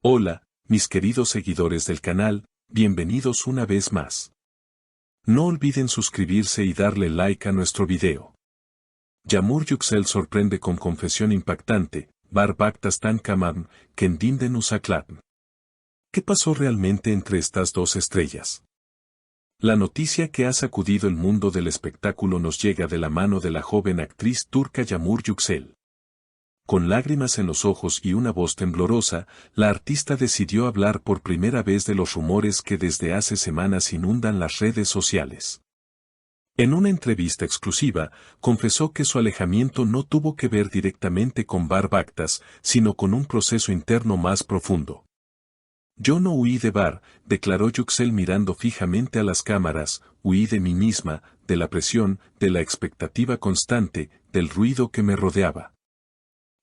Hola, mis queridos seguidores del canal, bienvenidos una vez más. No olviden suscribirse y darle like a nuestro video. Yağmur Yüksel sorprende con confesión impactante, Bar Baktastan Kamam, Kendinden Usaklatn. ¿Qué pasó realmente entre estas dos estrellas? La noticia que ha sacudido el mundo del espectáculo nos llega de la mano de la joven actriz turca Yağmur Yüksel. Con lágrimas en los ojos y una voz temblorosa, la artista decidió hablar por primera vez de los rumores que desde hace semanas inundan las redes sociales. En una entrevista exclusiva, confesó que su alejamiento no tuvo que ver directamente con Bar Baktas, sino con un proceso interno más profundo. Yo no huí de Bar, declaró Yüksel mirando fijamente a las cámaras, huí de mí misma, de la presión, de la expectativa constante, del ruido que me rodeaba.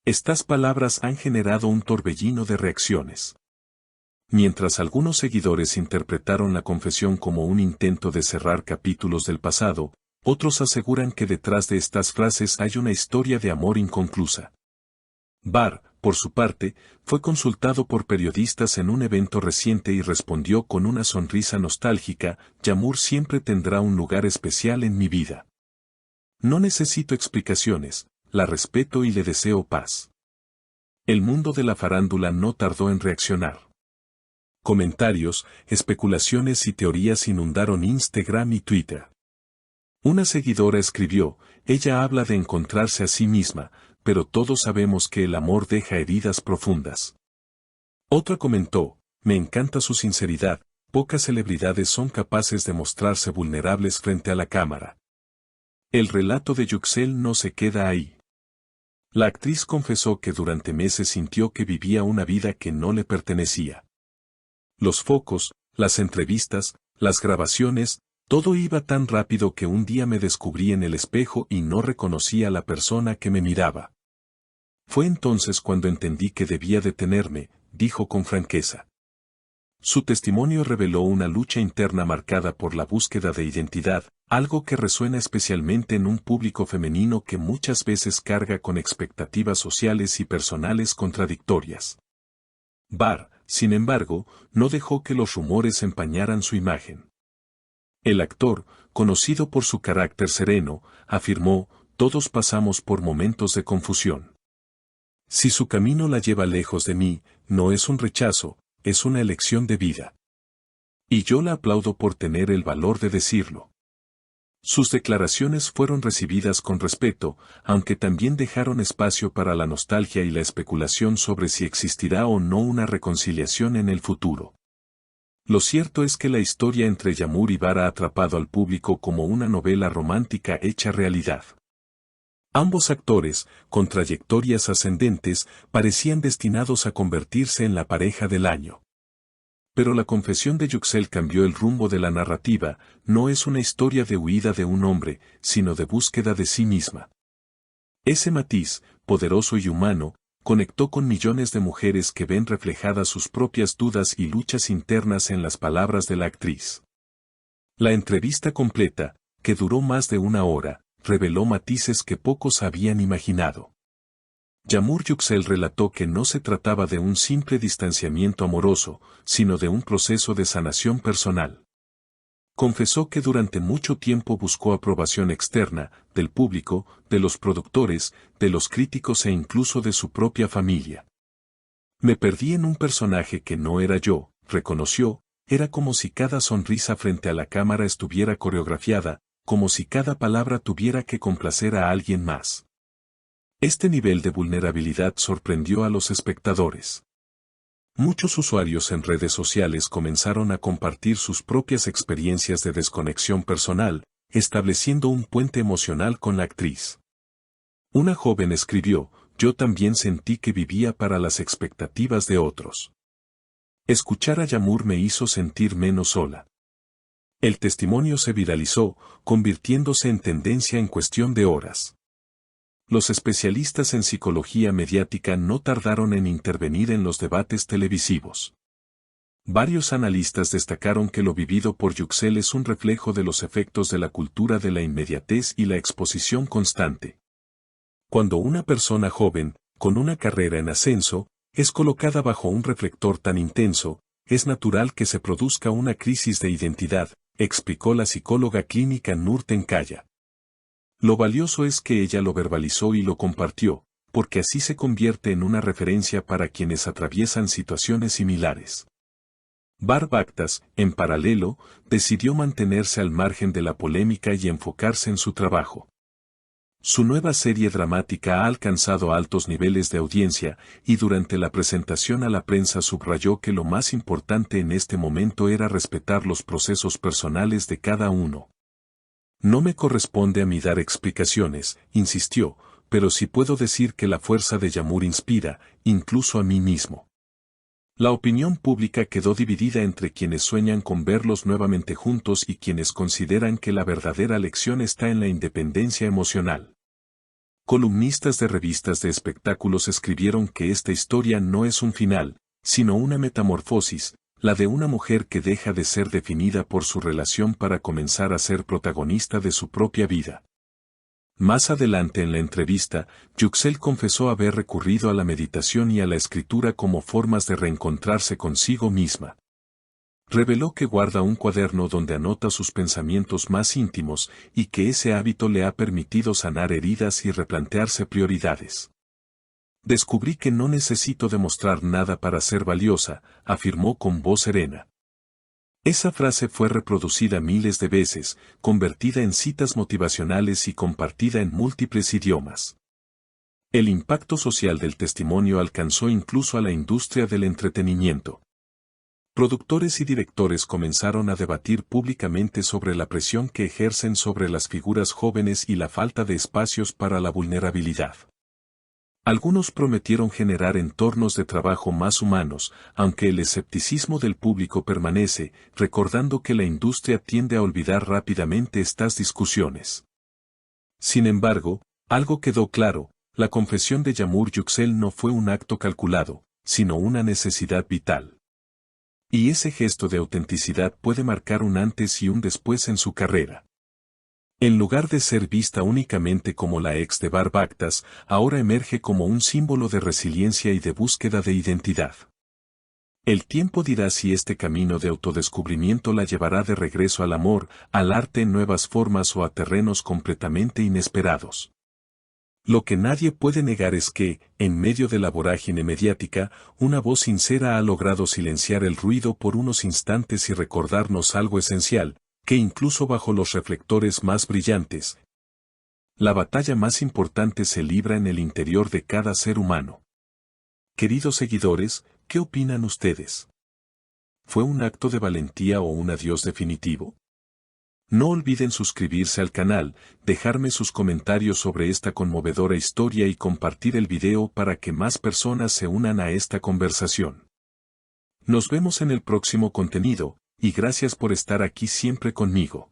Estas palabras han generado un torbellino de reacciones. Mientras algunos seguidores interpretaron la confesión como un intento de cerrar capítulos del pasado, otros aseguran que detrás de estas frases hay una historia de amor inconclusa. Bar, por su parte, fue consultado por periodistas en un evento reciente y respondió con una sonrisa nostálgica: Yağmur siempre tendrá un lugar especial en mi vida. No necesito explicaciones. La respeto y le deseo paz. El mundo de la farándula no tardó en reaccionar. Comentarios, especulaciones y teorías inundaron Instagram y Twitter. Una seguidora escribió: ella habla de encontrarse a sí misma, pero todos sabemos que el amor deja heridas profundas. Otra comentó: me encanta su sinceridad, pocas celebridades son capaces de mostrarse vulnerables frente a la cámara. El relato de Yüksel no se queda ahí. La actriz confesó que durante meses sintió que vivía una vida que no le pertenecía. Los focos, las entrevistas, las grabaciones, todo iba tan rápido que un día me descubrí en el espejo y no reconocía a la persona que me miraba. Fue entonces cuando entendí que debía detenerme, dijo con franqueza. Su testimonio reveló una lucha interna marcada por la búsqueda de identidad, algo que resuena especialmente en un público femenino que muchas veces carga con expectativas sociales y personales contradictorias. Bar, sin embargo, no dejó que los rumores empañaran su imagen. El actor, conocido por su carácter sereno, afirmó: todos pasamos por momentos de confusión. Si su camino la lleva lejos de mí, no es un rechazo, es una elección de vida. Y yo la aplaudo por tener el valor de decirlo. Sus declaraciones fueron recibidas con respeto, aunque también dejaron espacio para la nostalgia y la especulación sobre si existirá o no una reconciliación en el futuro. Lo cierto es que la historia entre Yağmur y Bar ha atrapado al público como una novela romántica hecha realidad. Ambos actores, con trayectorias ascendentes, parecían destinados a convertirse en la pareja del año. Pero la confesión de Yüksel cambió el rumbo de la narrativa. No es una historia de huida de un hombre, sino de búsqueda de sí misma. Ese matiz, poderoso y humano, conectó con millones de mujeres que ven reflejadas sus propias dudas y luchas internas en las palabras de la actriz. La entrevista completa, que duró más de una hora, reveló matices que pocos habían imaginado. Yağmur Yüksel relató que no se trataba de un simple distanciamiento amoroso, sino de un proceso de sanación personal. Confesó que durante mucho tiempo buscó aprobación externa, del público, de los productores, de los críticos e incluso de su propia familia. Me perdí en un personaje que no era yo, reconoció. Era como si cada sonrisa frente a la cámara estuviera coreografiada, como si cada palabra tuviera que complacer a alguien más. Este nivel de vulnerabilidad sorprendió a los espectadores. Muchos usuarios en redes sociales comenzaron a compartir sus propias experiencias de desconexión personal, estableciendo un puente emocional con la actriz. Una joven escribió: yo también sentí que vivía para las expectativas de otros. Escuchar a Yağmur me hizo sentir menos sola. El testimonio se viralizó, convirtiéndose en tendencia en cuestión de horas. Los especialistas en psicología mediática no tardaron en intervenir en los debates televisivos. Varios analistas destacaron que lo vivido por Yüksel es un reflejo de los efectos de la cultura de la inmediatez y la exposición constante. Cuando una persona joven, con una carrera en ascenso, Es colocada bajo un reflector tan intenso, es natural que se produzca una crisis de identidad, explicó la psicóloga clínica Nurten Kaya. Lo valioso es que ella lo verbalizó y lo compartió, porque así se convierte en una referencia para quienes atraviesan situaciones similares. Barb Actas, en paralelo, decidió mantenerse al margen de la polémica y enfocarse en su trabajo. Su nueva serie dramática ha alcanzado altos niveles de audiencia, y durante la presentación a la prensa subrayó que lo más importante en este momento era respetar los procesos personales de cada uno. No me corresponde a mí dar explicaciones, insistió, pero sí puedo decir que la fuerza de Yamur inspira, incluso a mí mismo. La opinión pública quedó dividida entre quienes sueñan con verlos nuevamente juntos y quienes consideran que la verdadera lección está en la independencia emocional. Columnistas de revistas de espectáculos escribieron que esta historia no es un final, sino una metamorfosis, la de una mujer que deja de ser definida por su relación para comenzar a ser protagonista de su propia vida. Más adelante en la entrevista, Yüksel confesó haber recurrido a la meditación y a la escritura como formas de reencontrarse consigo misma. Reveló que guarda un cuaderno donde anota sus pensamientos más íntimos y que ese hábito le ha permitido sanar heridas y replantearse prioridades. Descubrí que no necesito demostrar nada para ser valiosa, afirmó con voz serena. Esa frase fue reproducida miles de veces, convertida en citas motivacionales y compartida en múltiples idiomas. El impacto social del testimonio alcanzó incluso a la industria del entretenimiento. Productores y directores comenzaron a debatir públicamente sobre la presión que ejercen sobre las figuras jóvenes y la falta de espacios para la vulnerabilidad. Algunos prometieron generar entornos de trabajo más humanos, aunque el escepticismo del público permanece, recordando que la industria tiende a olvidar rápidamente estas discusiones. Sin embargo, algo quedó claro, la confesión de Yamur Yüksel no fue un acto calculado, sino una necesidad vital. Y ese gesto de autenticidad puede marcar un antes y un después en su carrera. En lugar de ser vista únicamente como la ex de Barb Actas, ahora emerge como un símbolo de resiliencia y de búsqueda de identidad. El tiempo dirá si este camino de autodescubrimiento la llevará de regreso al amor, al arte en nuevas formas o a terrenos completamente inesperados. Lo que nadie puede negar es que, en medio de la vorágine mediática, una voz sincera ha logrado silenciar el ruido por unos instantes y recordarnos algo esencial, que incluso bajo los reflectores más brillantes, la batalla más importante se libra en el interior de cada ser humano. Queridos seguidores, ¿qué opinan ustedes? ¿Fue un acto de valentía o un adiós definitivo? No olviden suscribirse al canal, dejarme sus comentarios sobre esta conmovedora historia y compartir el video para que más personas se unan a esta conversación. Nos vemos en el próximo contenido, y gracias por estar aquí siempre conmigo.